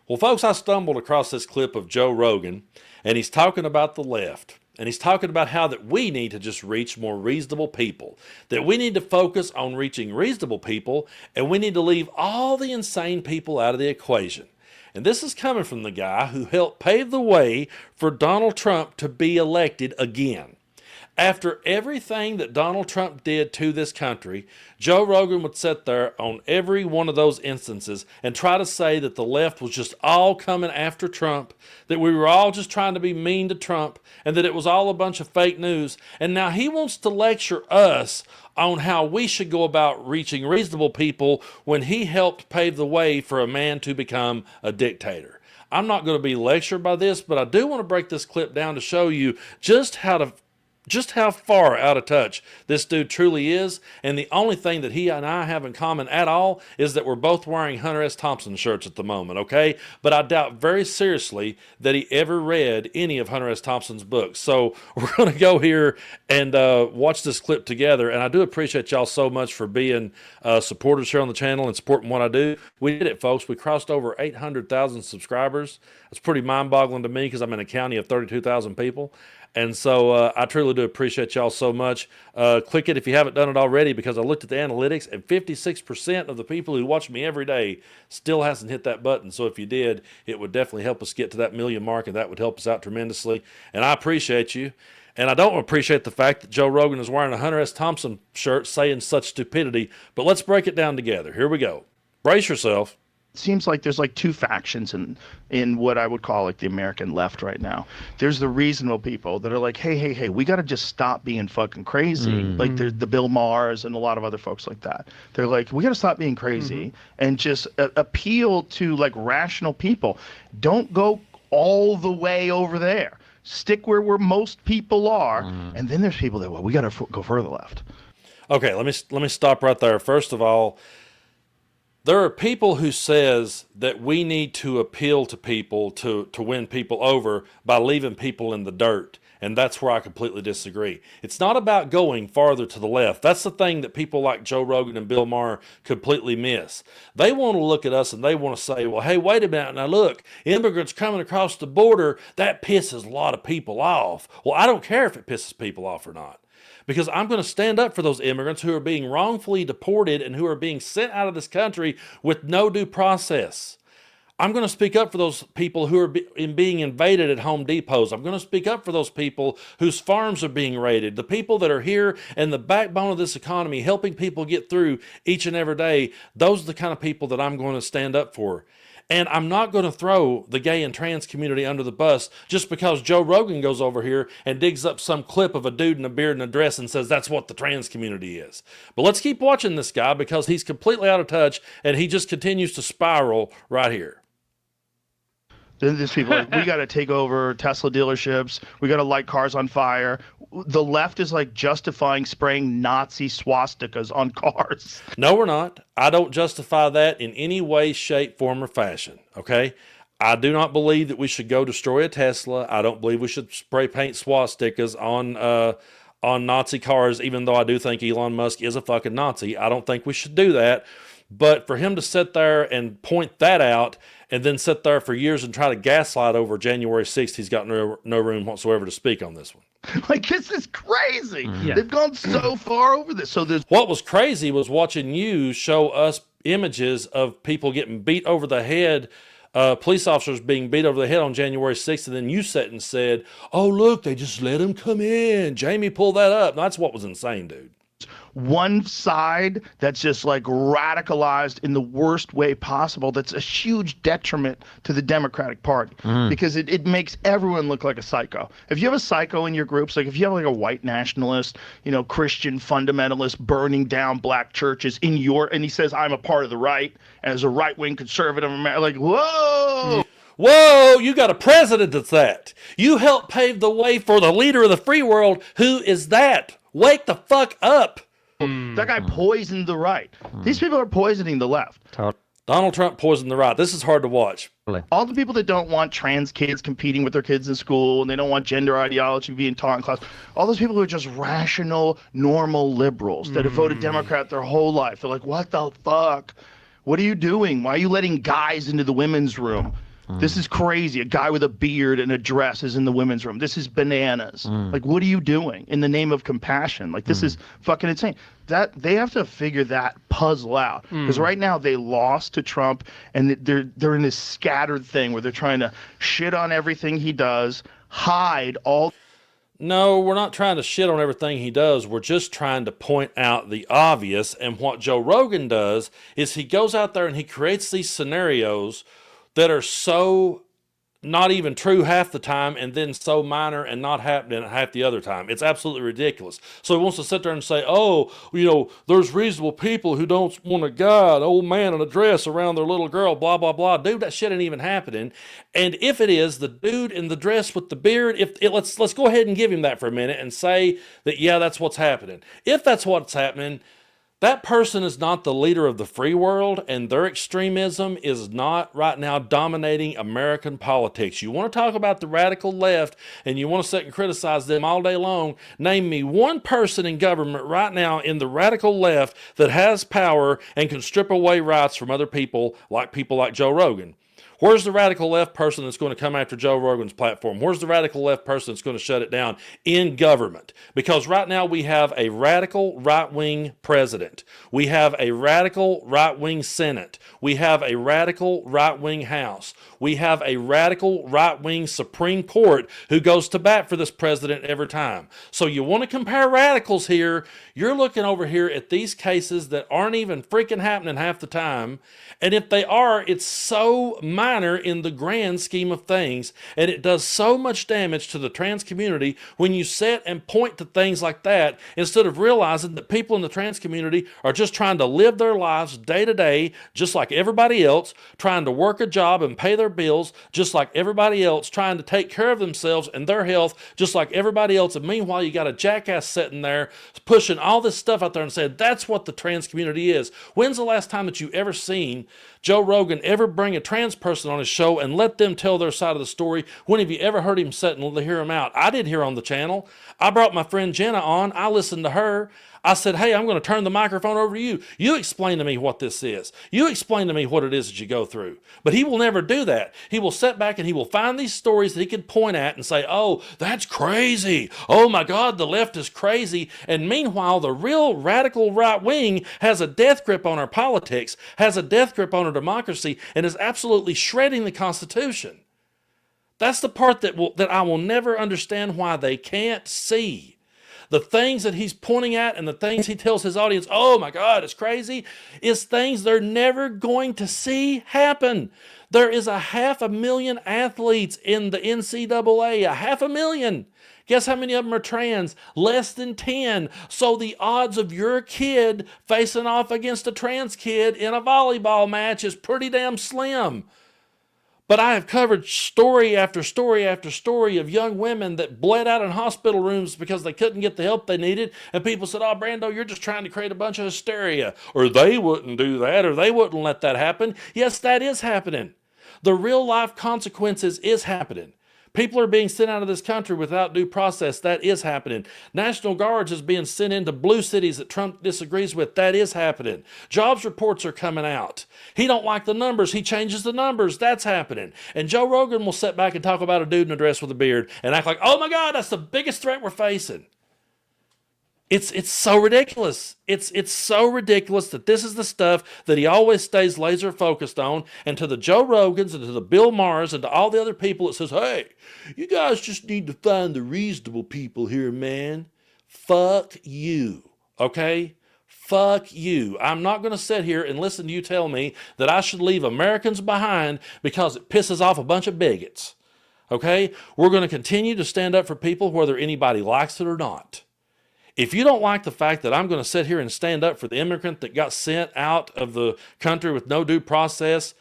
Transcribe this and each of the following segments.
Well, folks, I stumbled across this clip of Joe Rogan, and he's talking about the left. And he's talking about how that we need to just reach more reasonable people, that we need to focus on reaching reasonable people, and we need to leave all the insane people out of the equation. And this is coming from the guy who helped pave the way for Donald Trump to be elected again. After everything that Donald Trump did to this country, Joe Rogan would sit there on every one of those instances and try to say that the left was just all coming after Trump, that we were all just trying to be mean to Trump, and that it was all a bunch of fake news. And now he wants to lecture us on how we should go about reaching reasonable people when he helped pave the way for a man to become a dictator. I'm not going to be lectured by this, but I do want to break this clip down to show you just how far out of touch this dude truly is. And the only thing that he and I have in common at all is that we're both wearing Hunter S. Thompson shirts at the moment, okay? But I doubt very seriously that he ever read any of Hunter S. Thompson's books. So we're going to go here and watch this clip together. And I do appreciate y'all so much for being supporters here on the channel and supporting what I do. We did it, folks. We crossed over 800,000 subscribers. That's pretty mind-boggling to me because I'm in a county of 32,000 people. And so I truly do appreciate y'all so much. Click it if you haven't done it already, because I looked at the analytics and 56% of the people who watch me every day still hasn't hit that button. So if you did, it would definitely help us get to that million mark, and that would help us out tremendously. And I appreciate you. And I don't appreciate the fact that Joe Rogan is wearing a Hunter S. Thompson shirt saying such stupidity. But let's break it down together. Here we go. Brace yourself. Seems like there's like two factions in what I would call like the American left right now. There's the reasonable people that are like, hey, we got to just stop being fucking crazy. Like there's the Bill Maher's and a lot of other folks like that. They're like, we got to stop being crazy and just appeal to like rational people. Don't go all the way over there. Stick where most people are. And then there's people that, well, we got to go further left. Okay, let me stop right there. First of all, there are people who says that we need to appeal to people to win people over by leaving people in the dirt. And that's where I completely disagree. It's not about going farther to the left. That's the thing that people like Joe Rogan and Bill Maher completely miss. They want to look at us and they want to say, well, hey, wait a minute. Now look, immigrants coming across the border, that pisses a lot of people off. Well, I don't care if it pisses people off or not, because I'm going to stand up for those immigrants who are being wrongfully deported and who are being sent out of this country with no due process. I'm going to speak up for those people who are being invaded at Home Depots. I'm going to speak up for those people whose farms are being raided, the people that are here and the backbone of this economy, helping people get through each and every day. Those are the kind of people that I'm going to stand up for. And I'm not going to throw the gay and trans community under the bus just because Joe Rogan goes over here and digs up some clip of a dude in a beard and a dress and says that's what the trans community is. But let's keep watching this guy because he's completely out of touch and he just continues to spiral right here. Then there's people like, we got to take over Tesla dealerships. We got to light cars on fire. The left is like justifying spraying Nazi swastikas on cars. No, we're not. I don't justify that in any way, shape, form, or fashion. Okay. I do not believe that we should go destroy a Tesla. I don't believe we should spray paint swastikas on Nazi cars, even though I do think Elon Musk is a fucking Nazi. I don't think we should do that. But for him to sit there and point that out and then sit there for years and try to gaslight over January 6th, he's got no room whatsoever to speak on this one. Like, this is crazy. They've gone so far over this. So there's what was crazy was watching you show us images of people getting beat over the head, police officers being beat over the head on January 6th, and then you sat and said, oh, look, they just let him come in. Jamie pulled that up. That's what was insane, dude. One side that's just like radicalized in the worst way possible. That's a huge detriment to the Democratic Party because it makes everyone look like a psycho. If you have a psycho in your groups, like if you have like a white nationalist, you know, Christian fundamentalist burning down black churches in your, and he says, I'm a part of the right, and as a right-wing conservative, like, whoa! Whoa, you got a president that's that. You helped pave the way for the leader of the free world. Who is that? Wake the fuck up. That guy poisoned the right. These people are poisoning the left. Donald Trump poisoned the right. This is hard to watch. All the people that don't want trans kids competing with their kids in school, and they don't want gender ideology being taught in class, all those people who are just rational, normal liberals that have voted Democrat their whole life. They're like, what the fuck? What are you doing? Why are you letting guys into the women's room? This is crazy. A guy with a beard and a dress is in the women's room. This is bananas. Like, what are you doing in the name of compassion? Like, this is fucking insane. That they have to figure that puzzle out, because right now they lost to Trump, and they're in this scattered thing where they're trying to shit on everything he does, hide all. No, we're not trying to shit on everything he does. We're just trying to point out the obvious. And what Joe Rogan does is he goes out there and he creates these scenarios that are so not even true half the time, and then so minor and not happening half the other time. It's absolutely ridiculous. So he wants to sit there and say, oh, there's reasonable people who don't want a guy, an old man in a dress around their little girl, blah, blah, blah. Dude, that shit ain't even happening. And if it is, the dude in the dress with the beard, let's go ahead and give him that for a minute and say that, yeah, that's what's happening. If that's what's happening, that person is not the leader of the free world, and their extremism is not right now dominating American politics. You want to talk about the radical left, and you want to sit and criticize them all day long. Name me one person in government right now in the radical left that has power and can strip away rights from other people like Joe Rogan. Where's the radical left person that's going to come after Joe Rogan's platform? Where's the radical left person that's going to shut it down in government? Because right now we have a radical right-wing president. We have a radical right-wing Senate. We have a radical right-wing House. We have a radical right-wing Supreme Court who goes to bat for this president every time. So you want to compare radicals here, you're looking over here at these cases that aren't even freaking happening half the time. And if they are, it's so minor in the grand scheme of things, and it does so much damage to the trans community when you sit and point to things like that instead of realizing that people in the trans community are just trying to live their lives day to day, just like everybody else, trying to work a job and pay their bills, just like everybody else, trying to take care of themselves and their health, just like everybody else. And meanwhile, you got a jackass sitting there pushing all this stuff out there and saying that's what the trans community is. When's the last time that you ever seen Joe Rogan ever bring a trans person on his show and let them tell their side of the story? When have you ever heard him sit and hear him out? I did here on the channel. I brought my friend Jenna on. I listened to her. I said, hey, I'm going to turn the microphone over to you. You explain to me what this is. You explain to me what it is that you go through. But he will never do that. He will sit back and he will find these stories that he can point at and say, oh, that's crazy. Oh my God, the left is crazy. And meanwhile, the real radical right wing has a death grip on our politics, has a death grip on our democracy, and is absolutely shredding the Constitution. That's the part that I will never understand why they can't see. The things that he's pointing at and the things he tells his audience, oh my God, it's crazy, is things they're never going to see happen. There is 500,000 athletes in the NCAA, 500,000. Guess how many of them are trans? Less than 10. So the odds of your kid facing off against a trans kid in a volleyball match is pretty damn slim. But I have covered story after story after story of young women that bled out in hospital rooms because they couldn't get the help they needed. And people said, oh, Brando, you're just trying to create a bunch of hysteria. Or they wouldn't do that, or they wouldn't let that happen. Yes, that is happening. The real life consequences is happening. People are being sent out of this country without due process. That is happening. National Guards is being sent into blue cities that Trump disagrees with. That is happening. Jobs reports are coming out. He don't like the numbers. He changes the numbers. That's happening. And Joe Rogan will sit back and talk about a dude in a dress with a beard and act like, oh my God, that's the biggest threat we're facing. It's so ridiculous. It's so ridiculous that this is the stuff that he always stays laser focused on. And to the Joe Rogans and to the Bill Maher's and to all the other people that says, hey, you guys just need to find the reasonable people here, man. Fuck you, okay? Fuck you. I'm not going to sit here and listen to you tell me that I should leave Americans behind because it pisses off a bunch of bigots, okay? We're going to continue to stand up for people whether anybody likes it or not. If you don't like the fact that I'm going to sit here and stand up for the immigrant that got sent out of the country with no due process,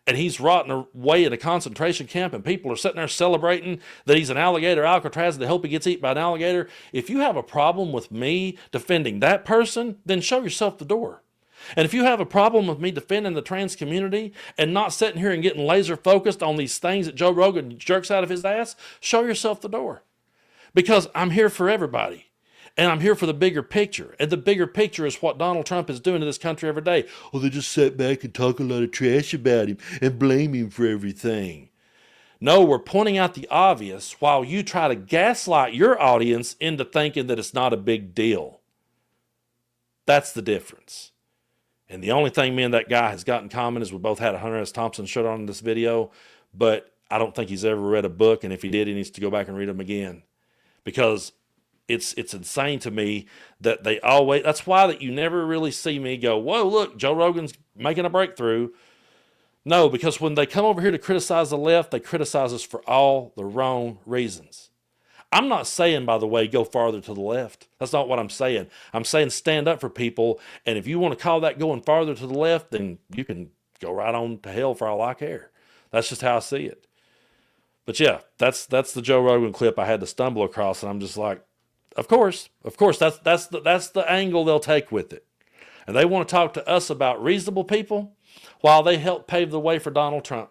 and he's rotting away in a concentration camp, and people are sitting there celebrating that he's an alligator Alcatraz and they hope he gets eaten by an alligator, if you have a problem with me defending that person, then show yourself the door. And if you have a problem with me defending the trans community and not sitting here and getting laser focused on these things that Joe Rogan jerks out of his ass, show yourself the door. Because I'm here for everybody. And I'm here for the bigger picture. And the bigger picture is what Donald Trump is doing to this country every day. Oh, they just sat back and talk a lot of trash about him and blame him for everything. No, we're pointing out the obvious while you try to gaslight your audience into thinking that it's not a big deal. That's the difference. And the only thing me and that guy has got in common is we both had a Hunter S. Thompson shirt on in this video, but I don't think he's ever read a book, and if he did, he needs to go back and read them again. Because it's insane to me that they always, that's why that you never really see me go, whoa, look, Joe Rogan's making a breakthrough. No, because when they come over here to criticize the left, they criticize us for all the wrong reasons. I'm not saying, by the way, go farther to the left. That's not what I'm saying. I'm saying stand up for people, and if you want to call that going farther to the left, then you can go right on to hell for all I care. That's just how I see it. But yeah, that's the Joe Rogan clip I had to stumble across, and I'm just like, of course, that's the angle they'll take with it. And they want to talk to us about reasonable people while they help pave the way for Donald Trump.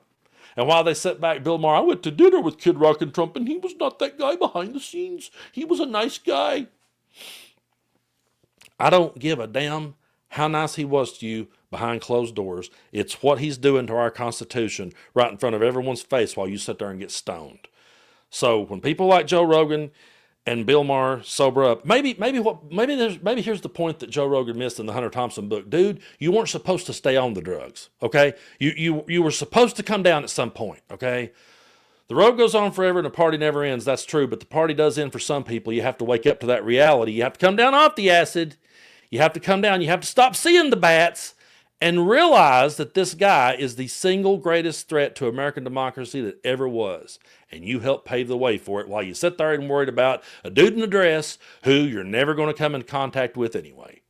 And while they sit back, Bill Maher, I went to dinner with Kid Rock and Trump, and he was not that guy behind the scenes. He was a nice guy. I don't give a damn how nice he was to you behind closed doors. It's what he's doing to our Constitution right in front of everyone's face while you sit there and get stoned. So when people like Joe Rogan and Bill Maher sober up, maybe here's the point that Joe Rogan missed in the Hunter Thompson book. Dude, you weren't supposed to stay on the drugs, okay? You were supposed to come down at some point, okay? The road goes on forever and the party never ends. That's true, but the party does end for some people. You have to wake up to that reality. You have to come down off the acid. You have to come down. You have to stop seeing the bats and realize that this guy is the single greatest threat to American democracy that ever was. And you help pave the way for it while you sit there and worried about a dude in a dress who you're never going to come in contact with anyway.